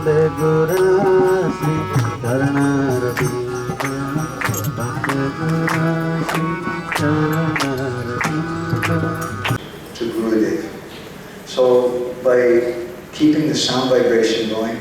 To Gurudev. So by keeping the sound vibration going,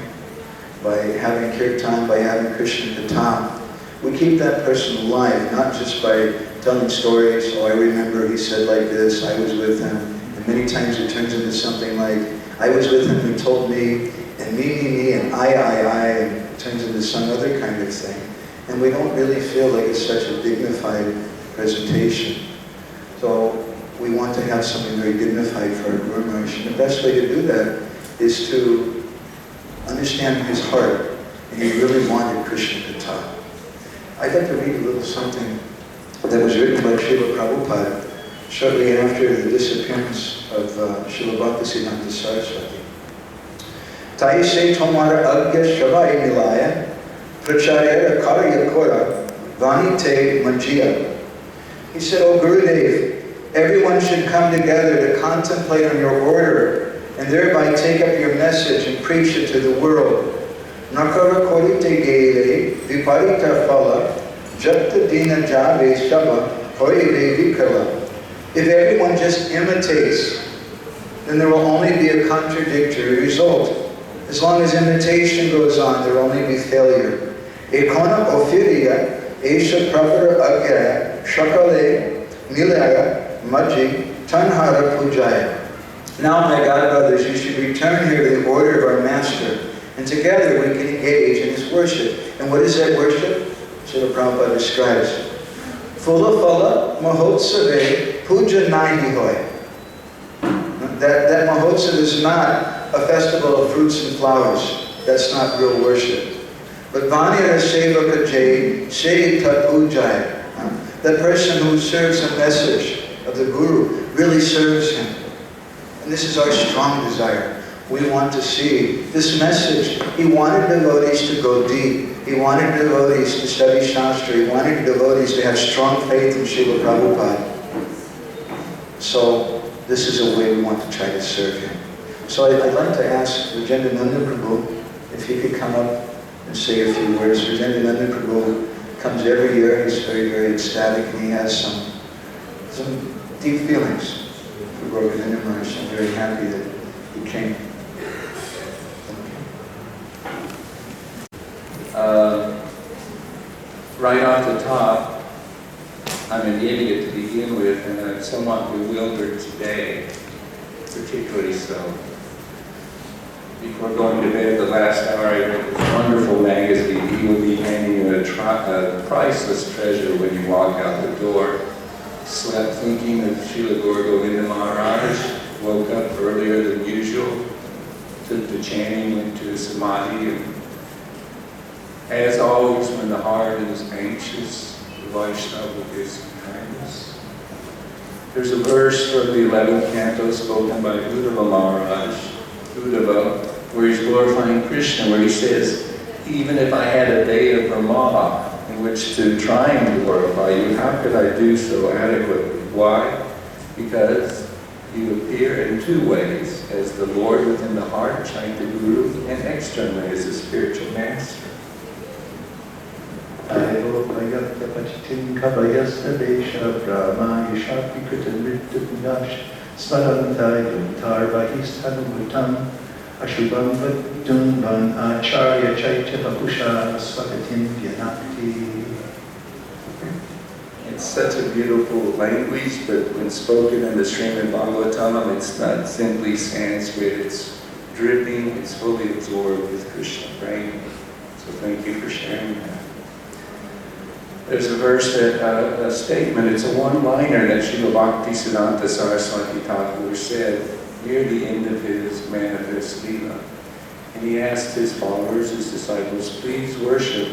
by having kirtan, by having Krishna Katha, we keep that person alive, not just by telling stories. Oh, I remember he said like this, I was with him. And many times it turns into something like, I was with him, he told me, and me, and I, and it turns into some other kind of thing. And we don't really feel like it's such a dignified presentation. So we want to have something very dignified for our Guru Maharaj. And the best way to do that is to understand his heart. And he really wanted Krishna Katha. I'd like to read a little something that was written by Srila Prabhupada shortly after the disappearance of Srila Bhaktisiddhanta Saraswati. Tai se tomara agya shavai milaya, prachaya karya kora, vani te manjia. He said, "O Gurudev, everyone should come together to contemplate on your order and thereby take up your message and preach it to the world. Nakara korite gere viparita phala, japta dina jave shava, hoire vikala." If everyone just imitates, then there will only be a contradictory result. As long as imitation goes on, there will only be failure. Ekona ophiria, esha prapara agya, shakale, milaya, maji, tanhara pujaya. Now, my God brothers, you should return here to the order of our Master, and together we can engage in his worship. And what is that worship? Srila Prabhupada describes. Phula phala mahotsave puja nahihoy. That mahotsav is not a festival of fruits and flowers. That's not real worship. But Vanyara Sevaka Jay Shay Tat Ujaya. That person who serves a message of the Guru really serves him. And this is our strong desire. We want to see this message. He wanted devotees to go deep. He wanted devotees to study Shastra. He wanted devotees to have strong faith in Srila Prabhupada. So this is a way we want to try to serve him. So I'd like to ask Rajendranandana Prabhu if he could come up and say a few words. Rajendranandana Prabhu comes every year. He's very, very ecstatic, and he has some deep feelings for Govinda Maharaj. I'm very happy that he came. Right off the top, I'm an idiot to begin with, and I'm somewhat bewildered today, particularly so. Before going to bed the last hour, I read this wonderful magazine. He will be handing you a priceless treasure when you walk out the door. Slept thinking of Srila Govinda Maharaj, woke up earlier than usual, took the chanting, went to Samadhi, and as always, when the heart is anxious, the Vaishnava gives kindness. There's a verse from the 11th canto spoken by Uddhava Maharaj, where he's glorifying Krishna, where he says, even if I had a day of Brahma in which to try and glorify you, how could I do so adequately? Why? Because you appear in two ways, as the Lord within the heart, Chant the Guru, and externally as a spiritual master. It's such a beautiful language, but when spoken in the Srimad Bhagavatam, it's not simply Sanskrit, it's dripping, it's fully absorbed with Krishna praying. So thank you for sharing that. There's a verse, a statement, it's a one-liner that Srila Bhaktisiddhanta Saraswati Thakur said near the end of his manifest Leela. And he asked his followers, his disciples, please worship,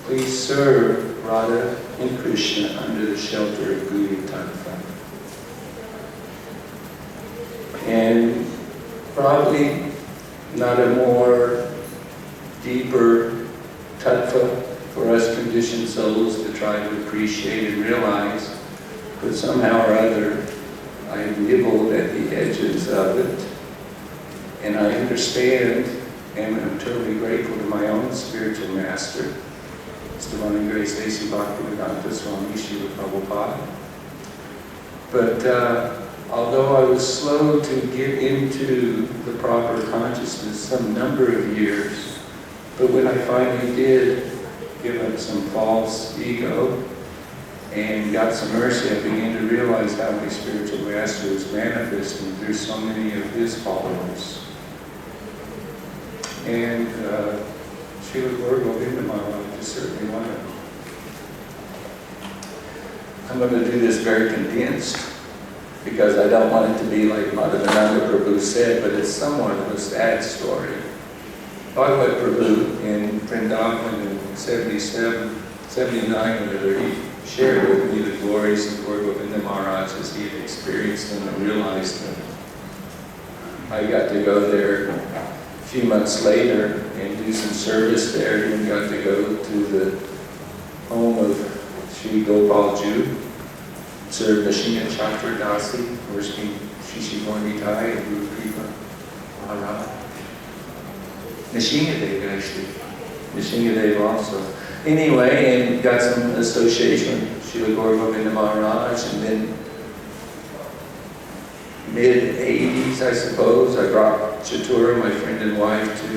please serve Radha and Krishna under the shelter of Guru Tattva. And probably not a more deeper tattva for us conditioned souls to try to appreciate and realize, but somehow or other I nibbled at the edges of it, and I understand and I'm eternally grateful to my own spiritual master, His Divine Grace A.C. Bhaktivedanta Swami Srila Prabhupada. But although I was slow to get into the proper consciousness some number of years, but when I finally did give up some false ego and got some mercy, I began to realize how my spiritual master was manifesting through so many of his followers. And Srila Lord Govinda Maharaj is certainly one of them. I'm going to do this very condensed because I don't want it to be like Madhavananda Prabhu said, but it's somewhat of a sad story. Bhagavad Prabhu in Vrindavan in 77, 79, whenever he shared with me the glories of Lord Govinda Maharaj as he had experienced them and realized them. I got to go there a few months later and do some service there, and got to go to the home of Sri Gopal Ju, serve Nashina Chakradasi, worshipping Shishigornitai and Guru Kripa Maharaj. Nishingadev actually. Nishingadev also. Anyway, and got some association with Srila Gaur Govinda Maharaj, and then mid-80s, I suppose, I brought Chatura, my friend and wife, to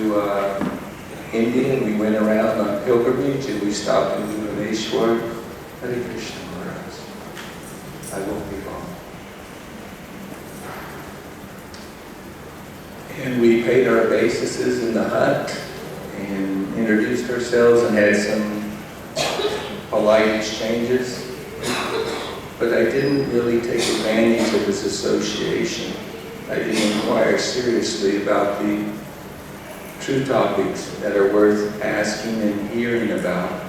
India, and we went around on pilgrimage, and we stopped in Bhubaneswar. Hare Krishna Maharaj. I won't be long. And we paid our obeisances in the hut and introduced ourselves and had some polite exchanges. But I didn't really take advantage of this association. I didn't inquire seriously about the true topics that are worth asking and hearing about.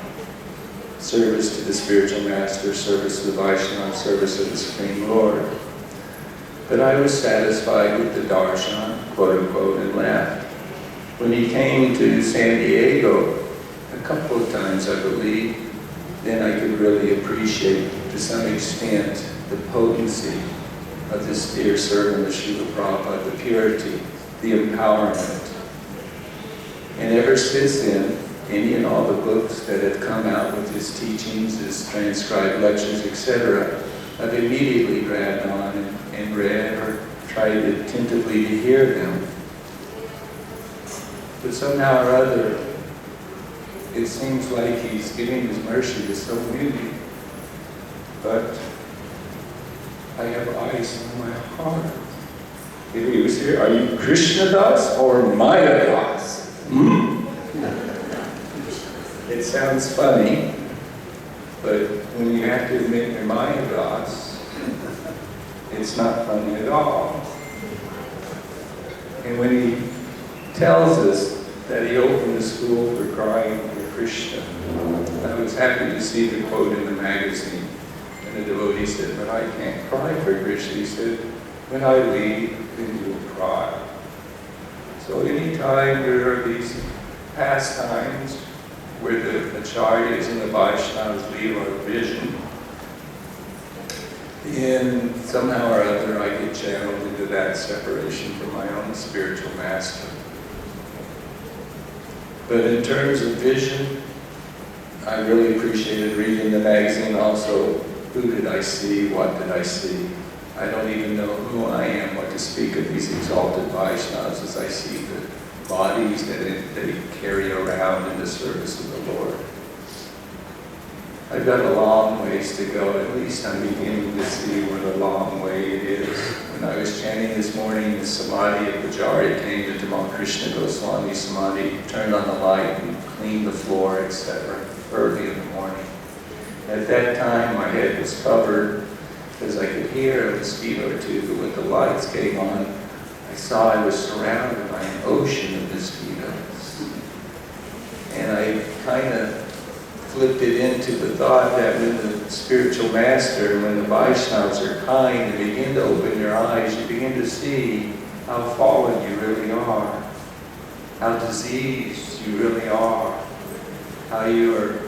Service to the spiritual master, service to the Vaishnava, service of the Supreme Lord. But I was satisfied with the darshan, quote unquote, and left. When he came to San Diego, a couple of times I believe, then I could really appreciate to some extent the potency of this dear servant of Srila Prabhupada, the purity, the empowerment. And ever since then, any and all the books that have come out with his teachings, his transcribed lectures, etc., I've immediately grabbed on and read or tried attentively to hear them. But somehow or other, it seems like he's giving his mercy to so many. But I have eyes in my heart. If he was here, are you Krishna Das or Maya Das? It sounds funny, but when you have to admit you're Maya Das, it's not funny at all. And when he tells us that he opened the school for crying for Krishna, I was happy to see the quote in the magazine. And the devotee said, but I can't cry for Krishna. He said, when I leave, then you'll cry. So anytime there are these pastimes where the acharyas and the Vaishnavas leave our vision, and somehow or other I get channeled into that separation from my own spiritual master. But in terms of vision, I really appreciated reading the magazine also. Who did I see? What did I see? I don't even know who I am, what to speak of these exalted Vaishnavas as I see the bodies that they carry around in the service of the Lord. I've got a long ways to go. At least I'm beginning to see what a long way it is. When I was chanting this morning, the Samadhi of Pujari came to Tamal Krishna Goswami Samadhi, turned on the light and cleaned the floor, etc. early in the morning. At that time, my head was covered because I could hear a mosquito or two, but when the lights came on, I saw I was surrounded by an ocean of mosquitoes. And I kind of flipped it into the thought that when the spiritual master, when the Vaishnavas are kind and begin to open your eyes, you begin to see how fallen you really are, how diseased you really are, how you are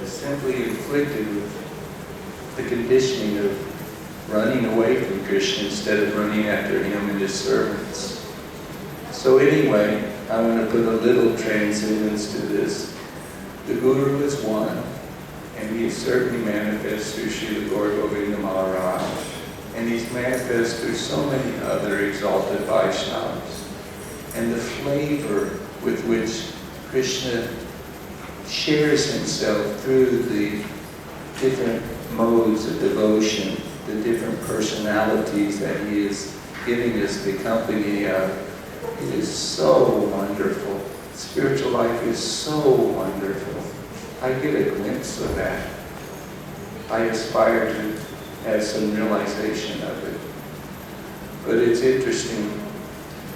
simply inflicted with the conditioning of running away from Krishna instead of running after him and his servants. So anyway, I want to put a little transcendence to this. The Guru is one, and he is certainly manifest through Srila Gaur Govinda Maharaj, and he's manifest through so many other exalted Vaishnavas. And the flavor with which Krishna shares himself through the different modes of devotion, the different personalities that he is giving us the company of, it is so wonderful. Spiritual life is so wonderful. I get a glimpse of that. I aspire to have some realization of it. But it's interesting.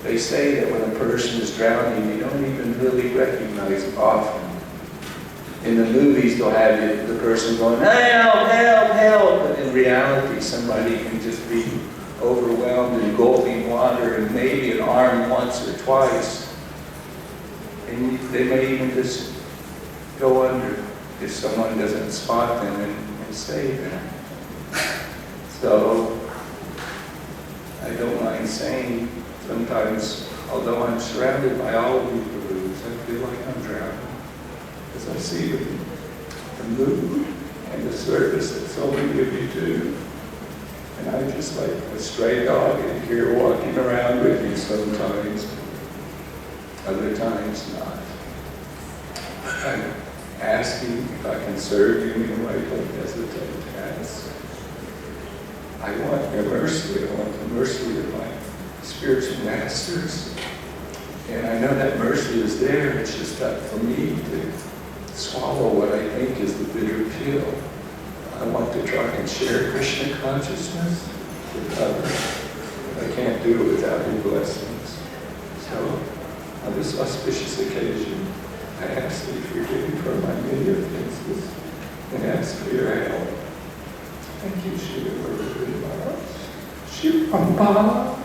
They say that when a person is drowning, you don't even really recognize it often. In the movies, they'll have the person going, help, help, help. But in reality, somebody can just be overwhelmed in gulping water and maybe an arm once or twice. And they may even just go under if someone doesn't spot them and save them. So, I don't mind saying sometimes, although I'm surrounded by all of these Gurus, I feel like I'm drowning. Because I see the mood and the service that so many of you do. And I'm just like a stray dog in here walking around with you sometimes, other times not. I'm asking if I can serve you in a way I don't hesitate to ask. I want your mercy. I want the mercy of my spiritual masters. And I know that mercy is there. It's just up for me to swallow what I think is the bitter pill. I want to try and share Krishna consciousness with others. I can't do it without your blessings. So, on this auspicious occasion, I ask that you forgive me for my many offenses and ask for your help. Thank you, Shiva Guru Maharaj. Shiva Baba.